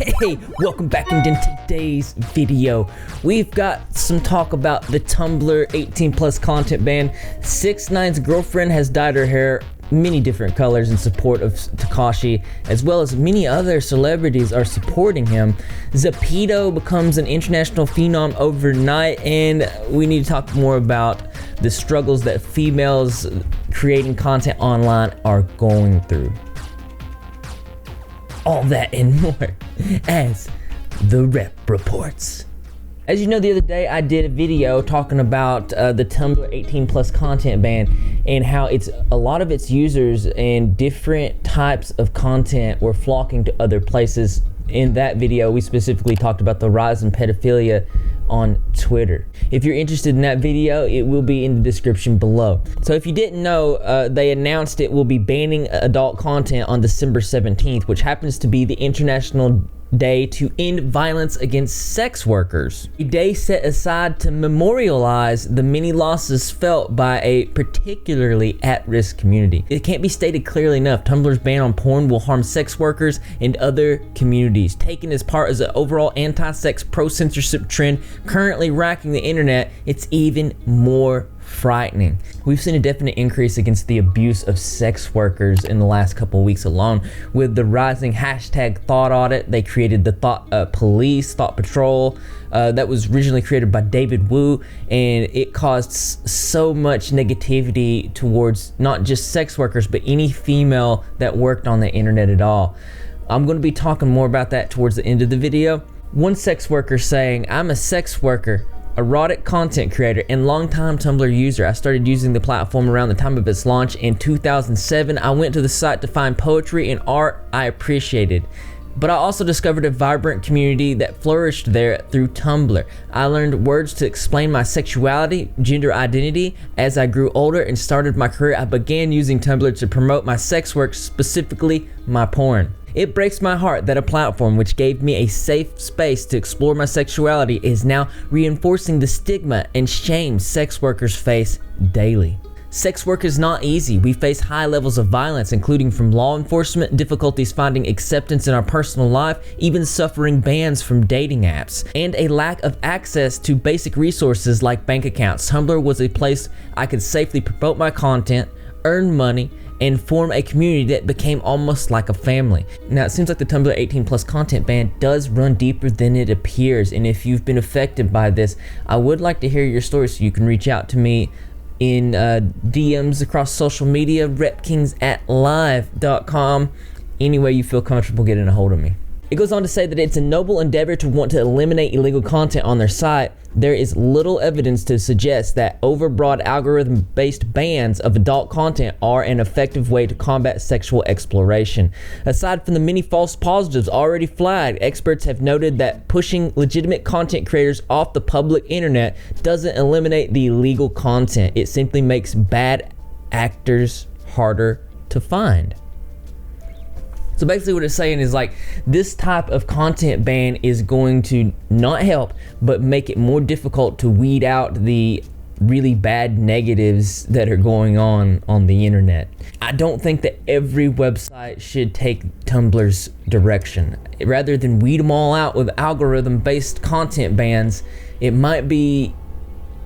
Hey, welcome back, and in today's video we've got some talk about the Tumblr 18 plus content ban. 6ix9ine's girlfriend has dyed her hair many different colors in support of Tekashi, as well as many other celebrities are supporting him. Zepeto becomes an international phenom overnight, and we need to talk more about the struggles that females creating content online are going through. All that and more as the Rep Reports. As you know, the other day I did a video talking about the Tumblr 18 plus content ban and how a lot of its users and different types of content were flocking to other places. In that video, we specifically talked about the rise in pedophilia on Twitter. If you're interested in that video, it will be in the description below. So if you didn't know, they announced it will be banning adult content on December 17th, which happens to be the International Day to End Violence Against Sex Workers. A day set aside to memorialize the many losses felt by a particularly at-risk community. It can't be stated clearly enough, Tumblr's ban on porn will harm sex workers and other communities. Taken as part of an overall anti-sex pro-censorship trend currently racking the internet, it's even more frightening. We've seen a definite increase against the abuse of sex workers in the last couple of weeks alone. With the rising hashtag Thotaudit, they created the Thought Patrol that was originally created by David Wu, and it caused so much negativity towards not just sex workers, but any female that worked on the internet at all. I'm going to be talking more about that towards the end of the video. One sex worker saying, "I'm a sex worker, erotic content creator, and longtime Tumblr user. I started using the platform around the time of its launch in 2007. I went to the site to find poetry and art I appreciated. But I also discovered a vibrant community that flourished there through Tumblr. I learned words to explain my sexuality, gender identity. As I grew older and started my career, I began using Tumblr to promote my sex work, specifically my porn. It breaks my heart that a platform which gave me a safe space to explore my sexuality is now reinforcing the stigma and shame sex workers face daily. Sex work is not easy. We face high levels of violence, including from law enforcement, difficulties finding acceptance in our personal life, even suffering bans from dating apps, and a lack of access to basic resources like bank accounts. Tumblr was a place I could safely promote my content, earn money, and form a community that became almost like a family." Now, it seems like the Tumblr 18 plus content ban does run deeper than it appears, and if you've been affected by this, I would like to hear your story, so you can reach out to me in DMs across social media, repkings@live.com, any way you feel comfortable getting a hold of me. It goes on to say that it's a noble endeavor to want to eliminate illegal content on their site. There is little evidence to suggest that overbroad algorithm-based bans of adult content are an effective way to combat sexual exploration. Aside from the many false positives already flagged, experts have noted that pushing legitimate content creators off the public internet doesn't eliminate the illegal content. It simply makes bad actors harder to find. So basically what it's saying is, like, this type of content ban is going to not help, but make it more difficult to weed out the really bad negatives that are going on the internet. I don't think that every website should take Tumblr's direction. Rather than weed them all out with algorithm-based content bans, it might be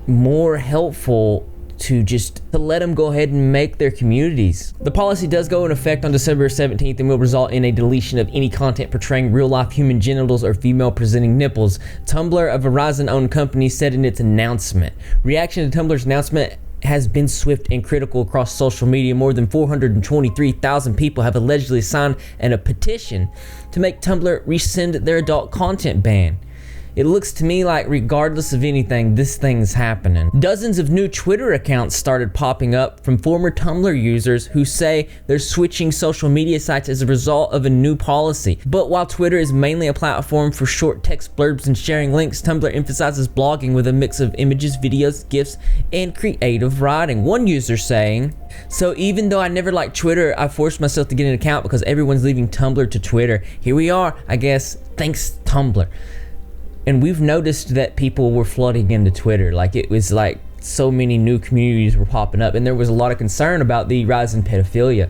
more helpful to let them go ahead and make their communities. The policy does go in effect on December 17th and will result in a deletion of any content portraying real-life human genitals or female-presenting nipples. Tumblr, a Verizon-owned company, said in its announcement. Reaction to Tumblr's announcement has been swift and critical across social media. More than 423,000 people have allegedly signed a petition to make Tumblr rescind their adult content ban. It looks to me like regardless of anything, this thing's happening. Dozens of new Twitter accounts started popping up from former Tumblr users who say they're switching social media sites as a result of a new policy. But while Twitter is mainly a platform for short text blurbs and sharing links, Tumblr emphasizes blogging with a mix of images, videos, GIFs, and creative writing. One user saying, "So even though I never liked Twitter, I forced myself to get an account because everyone's leaving Tumblr to Twitter. Here we are, I guess, thanks Tumblr." And we've noticed that people were flooding into Twitter. Like, it was like so many new communities were popping up, and there was a lot of concern about the rise in pedophilia.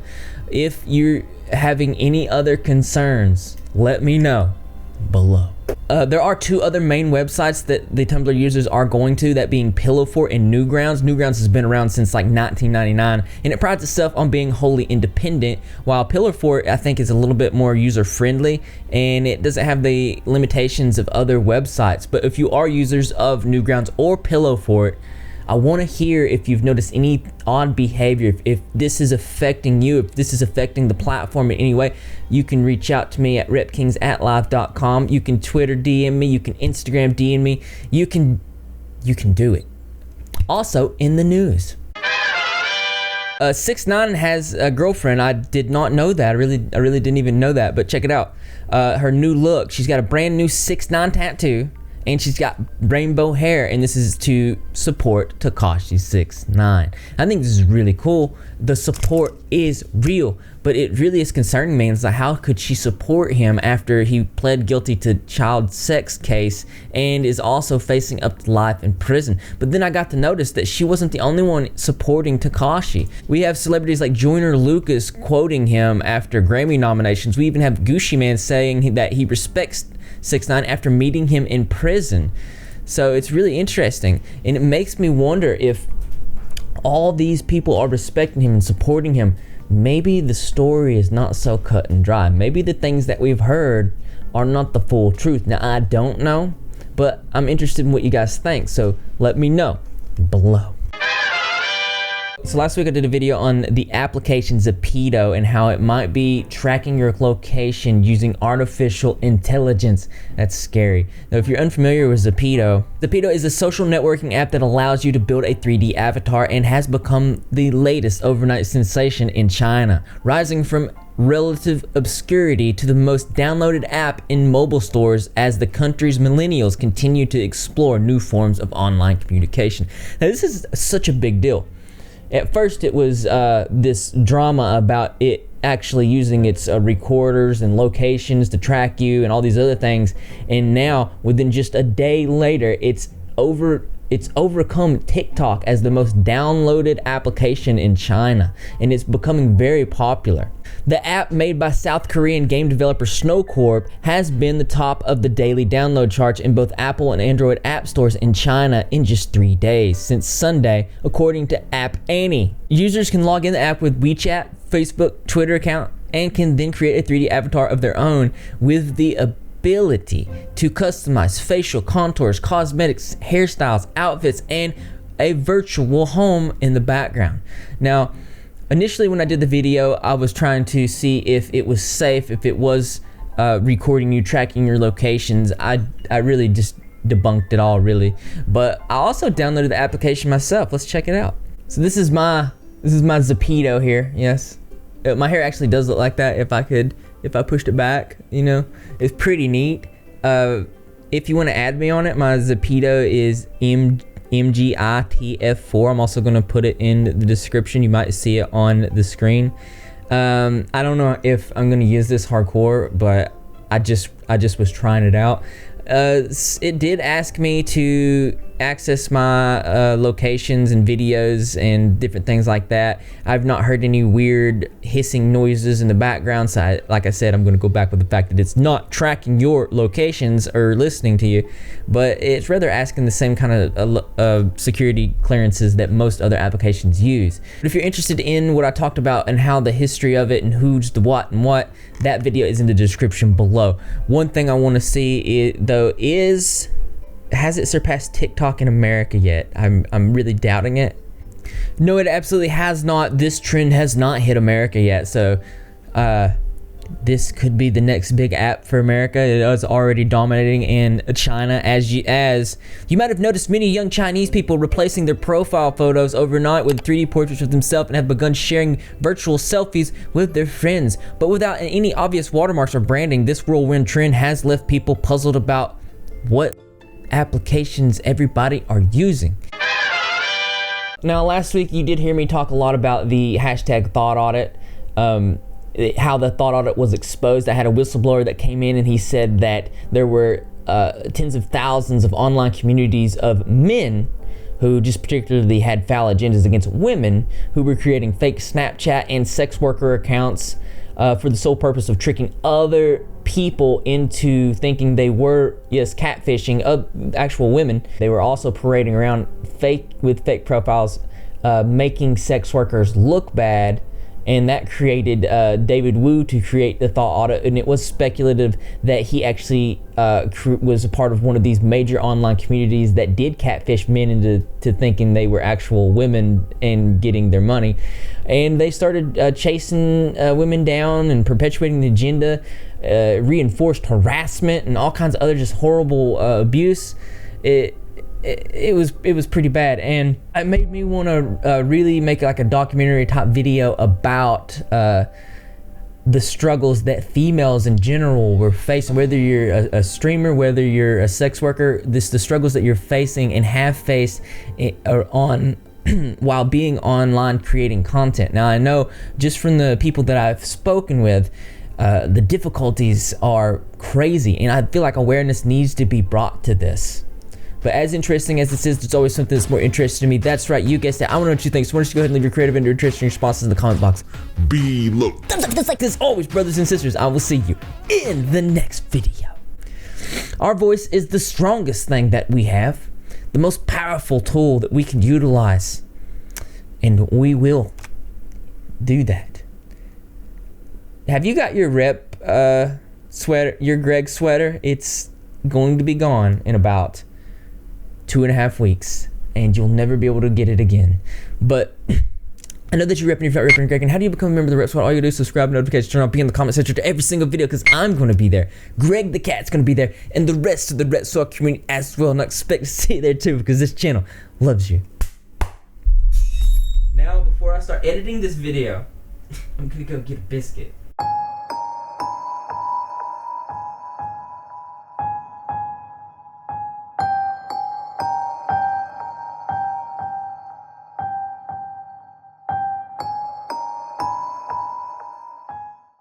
If you're having any other concerns, let me know below. There are two other main websites that the Tumblr users are going to, that being Pillow Fort and Newgrounds. Newgrounds has been around since like 1999, and it prides itself on being wholly independent, while Pillow Fort I think is a little bit more user friendly and it doesn't have the limitations of other websites. But if you are users of Newgrounds or Pillow Fort, I want to hear if you've noticed any odd behavior, if this is affecting you, if this is affecting the platform in any way. You can reach out to me at repkings@live.com. You can Twitter DM me, you can Instagram DM me, you can do it. Also in the news, 6ix9ine has a girlfriend. I did not know that. I really didn't even know that, but check it out. Her new look, she's got a brand new 6ix9ine tattoo, and she's got rainbow hair, and this is to support Tekashi 6ix9ine. I think this is really cool. The support is real, but it really is concerning me. It's like, how could she support him after he pled guilty to child sex case and is also facing up to life in prison? But then I got to notice that she wasn't the only one supporting Tekashi. We have celebrities like Joyner Lucas quoting him after Grammy nominations. We even have Gucci Mane saying that he respects 6ix9ine after meeting him in prison. So it's really interesting, and it makes me wonder if all these people are respecting him and supporting him. Maybe the story is not so cut and dry. Maybe the things that we've heard are not the full truth. Now, I don't know, but I'm interested in what you guys think, so let me know below. So last week I did a video on the application Zepeto and how it might be tracking your location using artificial intelligence. That's scary. Now, if you're unfamiliar with Zepeto, Zepeto is a social networking app that allows you to build a 3D avatar and has become the latest overnight sensation in China, rising from relative obscurity to the most downloaded app in mobile stores as the country's millennials continue to explore new forms of online communication. Now, this is such a big deal. At first it was this drama about it actually using its recorders and locations to track you and all these other things, and now within just a day later it's overcome TikTok as the most downloaded application in China, and it's becoming very popular. The app, made by South Korean game developer Snow Corp, has been the top of the daily download charts in both Apple and Android app stores in China in just 3 days, since Sunday, according to App Annie. Users can log in the app with WeChat, Facebook, Twitter account, and can then create a 3D avatar of their own with the ability to customize facial contours, cosmetics, hairstyles, outfits, and a virtual home in the background. Now, initially when I did the video, I was trying to see if it was safe, if it was recording you, tracking your locations. I really just debunked it all, really. But I also downloaded the application myself. Let's check it out. So this is my Zepeto here. Yes, my hair actually does look like that if I pushed it back, you know. It's pretty neat. If you want to add me on it, my Zepeto is MGITF4. I'm also going to put it in the description. You might see it on the screen. I don't know if I'm going to use this hardcore, but I just was trying it out. It did ask me to access my locations and videos and different things like that. I've not heard any weird hissing noises in the background, so like I said, I'm going to go back with the fact that it's not tracking your locations or listening to you, but it's rather asking the same kind of security clearances that most other applications use. But if you're interested in what I talked about and how the history of it and who's the what and what, that video is in the description below. One thing I want to see is has it surpassed TikTok in America yet? I'm really doubting it. No, it absolutely has not. This trend has not hit America yet, so this could be the next big app for America. It is already dominating in China, as you might have noticed. Many young Chinese people replacing their profile photos overnight with 3D portraits of themselves and have begun sharing virtual selfies with their friends. But without any obvious watermarks or branding, this whirlwind trend has left people puzzled about what applications everybody are using. Now, last week you did hear me talk a lot about the hashtag Thotaudit, how the Thotaudit was exposed. I had a whistleblower that came in and he said that there were tens of thousands of online communities of men who just particularly had foul agendas against women, who were creating fake Snapchat and sex worker accounts for the sole purpose of tricking other people into thinking they were, yes, catfishing actual women. They were also parading around with fake profiles, making sex workers look bad, and that created David Wu to create the Thotaudit, and it was speculative that he actually was a part of one of these major online communities that did catfish men into thinking they were actual women and getting their money. And they started chasing women down and perpetuating the agenda, reinforced harassment and all kinds of other just horrible abuse. It was pretty bad, and it made me want to really make like a documentary type video about the struggles that females in general were facing, whether you're a streamer, whether you're a sex worker, the struggles that you're facing and have faced on while being online creating content. Now, I know just from the people that I've spoken with, the difficulties are crazy, and I feel like awareness needs to be brought to this. But as interesting as this is, there's always something that's more interesting to me. That's right, you guessed it. I want to know what you think. So why don't you go ahead and leave your creative and interesting responses in the comment box below. Thumbs up this like this always, brothers and sisters. I will see you in the next video. Our voice is the strongest thing that we have, the most powerful tool that we can utilize, and we will do that. Have you got your rep sweater, your Greg sweater? It's going to be gone in about 2.5 weeks, and you'll never be able to get it again. But I know that you're repping, you're not repping Greg, and how do you become a member of the Rep Squad? All you do is subscribe, notifications, turn on, be in the comment section to every single video, because I'm going to be there. Greg the Cat's going to be there, and the rest of the Rep Squad community as well, and I expect to see you there too, because this channel loves you. Now, before I start editing this video, I'm going to go get a biscuit.